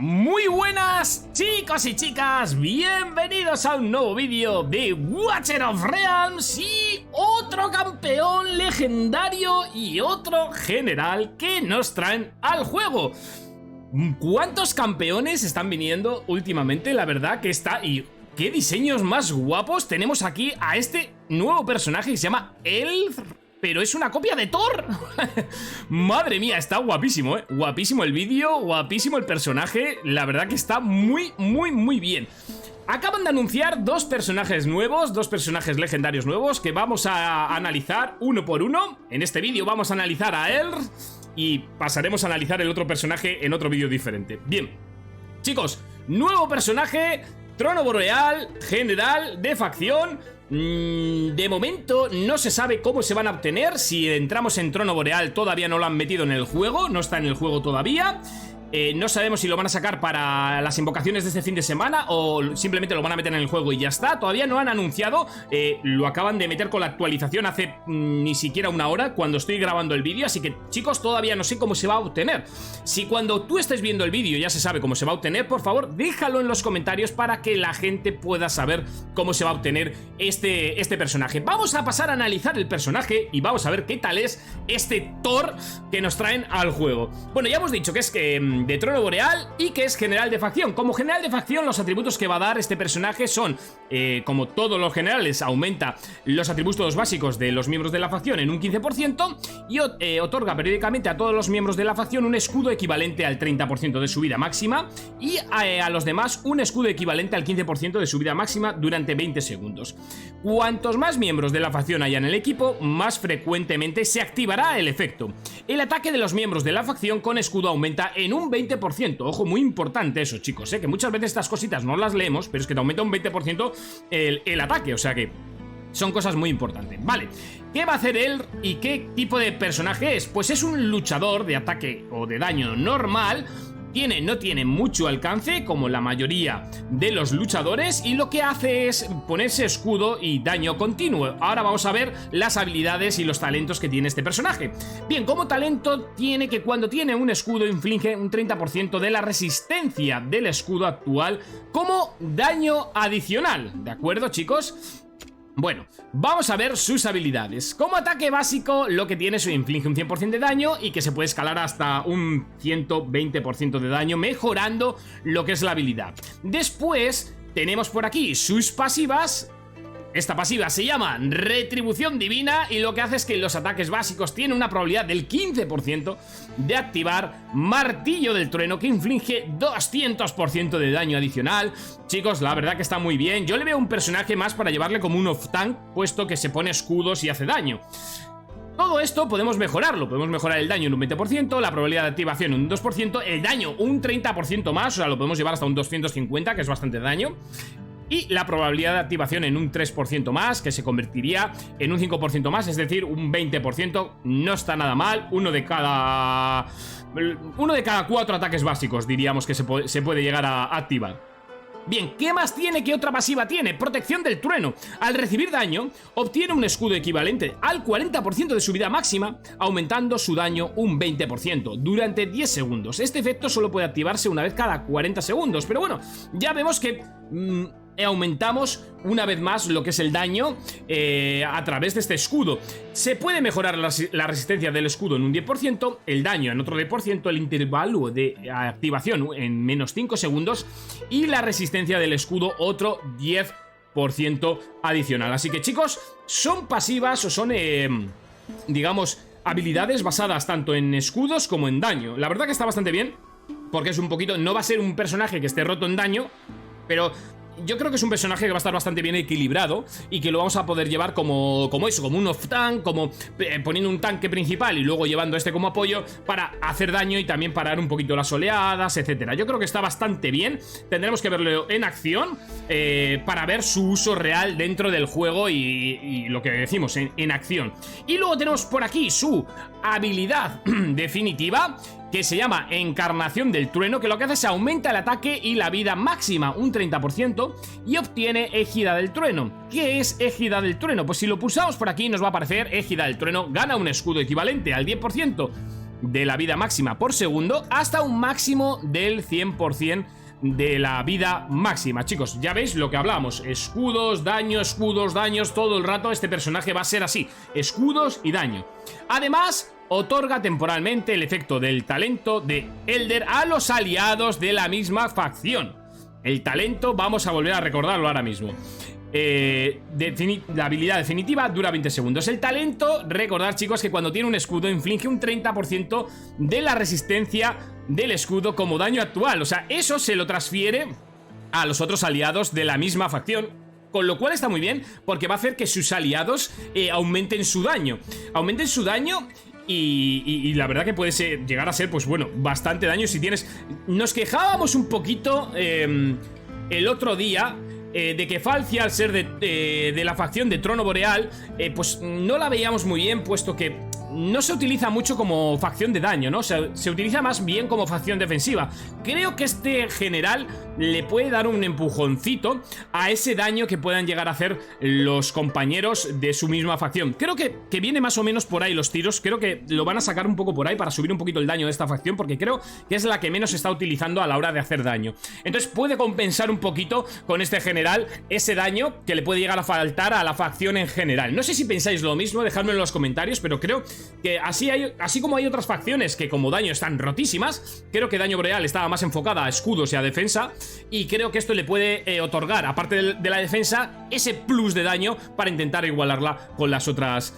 Muy buenas chicos y chicas, bienvenidos a un nuevo vídeo de Watcher of Realms y otro campeón legendario y otro general que nos traen al juego. ¿Cuántos campeones están viniendo últimamente? La verdad que está... y qué diseños más guapos. Tenemos aquí a este nuevo personaje que se llama Elf, pero es una copia de Thor. Madre mía, está guapísimo, ¿eh? Guapísimo el vídeo, guapísimo el personaje. La verdad que está muy bien. Acaban de anunciar dos personajes nuevos, dos personajes legendarios nuevos que vamos a analizar uno por uno. En este vídeo vamos a analizar a Elf y pasaremos a analizar el otro personaje en otro vídeo diferente. Bien, chicos, nuevo personaje, Trono Boreal, general de facción. De momento no se sabe cómo se van a obtener. Si entramos en Trono Boreal todavía no lo han metido en el juego, no está en el juego todavía. No sabemos si lo van a sacar para las invocaciones de este fin de semana o simplemente lo van a meter en el juego y ya está. Todavía no han anunciado, lo acaban de meter con la actualización hace ni siquiera una hora cuando estoy grabando el vídeo. Así que chicos, todavía no sé cómo se va a obtener. Si cuando tú estés viendo el vídeo ya se sabe cómo se va a obtener, por favor déjalo en los comentarios para que la gente pueda saber cómo se va a obtener este personaje. Vamos a pasar a analizar el personaje y vamos a ver qué tal es este Thor que nos traen al juego. Bueno, ya hemos dicho que es de Trono Boreal y que es general de facción. Como general de facción, los atributos que va a dar este personaje son, como todos los generales, aumenta los atributos básicos de los miembros de la facción en un 15% y otorga periódicamente a todos los miembros de la facción un escudo equivalente al 30% de su vida máxima y a los demás un escudo equivalente al 15% de su vida máxima durante 20 segundos. Cuantos más miembros de la facción haya en el equipo, más frecuentemente se activará el efecto. El ataque de los miembros de la facción con escudo aumenta en un 20%. Ojo, muy importante eso, chicos, que muchas veces estas cositas no las leemos, pero es que te aumenta un 20% el ataque, o sea que son cosas muy importantes. Vale, ¿qué va a hacer él y qué tipo de personaje es? Pues es un luchador de ataque o de daño normal. No tiene mucho alcance como la mayoría de los luchadores y lo que hace es ponerse escudo y daño continuo. Ahora vamos a ver las habilidades y los talentos que tiene este personaje. Bien, como talento tiene que cuando tiene un escudo inflige un 30% de la resistencia del escudo actual como daño adicional. ¿De acuerdo, chicos? Bueno, vamos a ver sus habilidades. Como ataque básico, lo que tiene es inflige un 100% de daño y que se puede escalar hasta un 120% de daño, mejorando lo que es la habilidad. Después tenemos por aquí sus pasivas. Esta pasiva se llama Retribución Divina y lo que hace es que los ataques básicos tienen una probabilidad del 15% de activar Martillo del Trueno, que inflige 200% de daño adicional. Chicos, la verdad que está muy bien. Yo le veo un personaje más para llevarle como un off-tank, puesto que se pone escudos y hace daño. Todo esto podemos mejorarlo, podemos mejorar el daño en un 20%, la probabilidad de activación en un 2%, el daño un 30% más, o sea, lo podemos llevar hasta un 250, que es bastante daño. Y la probabilidad de activación en un 3% más, que se convertiría en un 5% más, es decir, un 20%. No está nada mal. Uno de cada 4 ataques básicos diríamos que se puede llegar a activar. Bien, ¿qué más tiene? ¿Qué otra pasiva tiene? Protección del Trueno. Al recibir daño, obtiene un escudo equivalente al 40% de su vida máxima, aumentando su daño un 20% durante 10 segundos. Este efecto solo puede activarse una vez cada 40 segundos, pero bueno, ya vemos que aumentamos una vez más lo que es el daño a través de este escudo. Se puede mejorar la resistencia del escudo en un 10%, el daño en otro 10%, el intervalo de activación en menos 5 segundos y la resistencia del escudo otro 10% adicional. Así que chicos, son pasivas o son, digamos, habilidades basadas tanto en escudos como en daño. La verdad que está bastante bien, porque es un poquito... no va a ser un personaje que esté roto en daño, pero yo creo que es un personaje que va a estar bastante bien equilibrado y que lo vamos a poder llevar como un off-tank, como poniendo un tanque principal y luego llevando este como apoyo para hacer daño y también parar un poquito las oleadas, etcétera. Yo creo que está bastante bien. Tendremos que verlo en acción para ver su uso real dentro del juego y lo que decimos en acción. Y luego tenemos por aquí su habilidad definitiva, que se llama Encarnación del Trueno, que lo que hace es aumenta el ataque y la vida máxima un 30% y obtiene Égida del Trueno. ¿Qué es Égida del Trueno? Pues si lo pulsamos por aquí nos va a aparecer Égida del Trueno, gana un escudo equivalente al 10% de la vida máxima por segundo hasta un máximo del 100% de la vida máxima. Chicos, ya veis lo que hablamos: escudos, daños, todo el rato este personaje va a ser así, escudos y daño. Además, otorga temporalmente el efecto del talento de Elder a los aliados de la misma facción. El talento, vamos a volver a recordarlo ahora mismo. La habilidad definitiva dura 20 segundos. El talento, recordad chicos que cuando tiene un escudo inflige un 30% de la resistencia del escudo como daño actual. O sea, eso se lo transfiere a los otros aliados de la misma facción, con lo cual está muy bien porque va a hacer que sus aliados aumenten su daño. Y la verdad que puede llegar a ser, pues bueno, bastante daño si tienes... Nos quejábamos un poquito el otro día de que Falcia, al ser de la facción de Trono Boreal, pues no la veíamos muy bien, puesto que no se utiliza mucho como facción de daño, ¿no? Se utiliza más bien como facción defensiva. Creo que este general le puede dar un empujoncito a ese daño que puedan llegar a hacer los compañeros de su misma facción. Creo que viene más o menos por ahí los tiros. Creo que lo van a sacar un poco por ahí para subir un poquito el daño de esta facción, porque creo que es la que menos se está utilizando a la hora de hacer daño. Entonces puede compensar un poquito con este general ese daño que le puede llegar a faltar a la facción en general. No sé si pensáis lo mismo, dejadmelo en los comentarios, pero creo que así como hay otras facciones que como daño están rotísimas, creo que Daño Boreal estaba más enfocada a escudos y a defensa, y creo que esto le puede otorgar, aparte de la defensa, ese plus de daño para intentar igualarla con las otras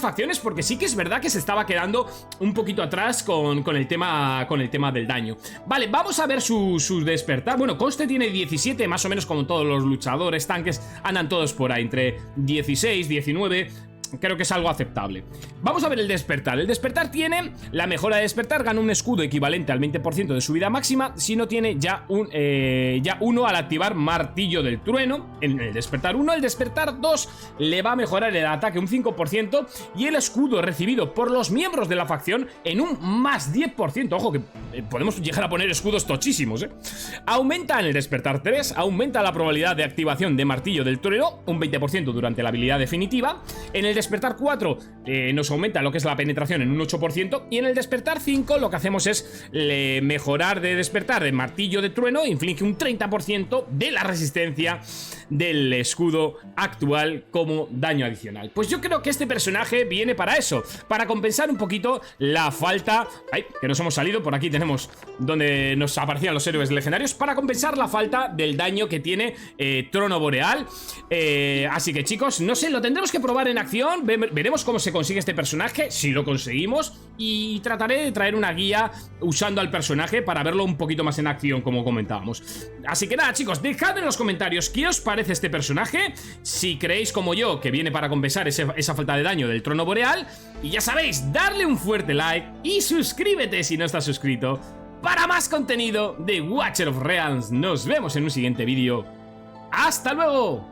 facciones, porque sí que es verdad que se estaba quedando un poquito atrás con el tema del daño. Vale, vamos a ver su despertar. Bueno, coste tiene 17, más o menos como todos los luchadores, tanques, andan todos por ahí, entre 16, 19... Creo que es algo aceptable. Vamos a ver el despertar. El despertar tiene la mejora de despertar, gana un escudo equivalente al 20% de su vida máxima si no tiene ya uno al activar Martillo del Trueno. En el despertar 1, el despertar 2 le va a mejorar el ataque un 5% y el escudo recibido por los miembros de la facción en un más 10%. Ojo que podemos llegar a poner escudos tochísimos, Aumenta en el despertar 3, aumenta la probabilidad de activación de Martillo del Trueno un 20% durante la habilidad definitiva. En el despertar 4 nos aumenta lo que es la penetración en un 8%, y en el despertar 5 lo que hacemos es mejorar de despertar de Martillo de Trueno, inflige un 30% de la resistencia del escudo actual como daño adicional. Pues yo creo que este personaje viene para eso, para compensar un poquito la falta... ¡Ay! Que nos hemos salido, por aquí tenemos donde nos aparecían los héroes legendarios, para compensar la falta del daño que tiene Trono Boreal. Así que chicos, no sé, lo tendremos que probar en acción. Veremos cómo se consigue este personaje, si lo conseguimos, y trataré de traer una guía usando al personaje para verlo un poquito más en acción, como comentábamos. Así que nada chicos, dejad en los comentarios qué os parece este personaje, si creéis como yo que viene para compensar esa falta de daño del Trono Boreal, y ya sabéis, darle un fuerte like y suscríbete si no estás suscrito para más contenido de Watcher of Realms. Nos vemos en un siguiente vídeo. ¡Hasta luego!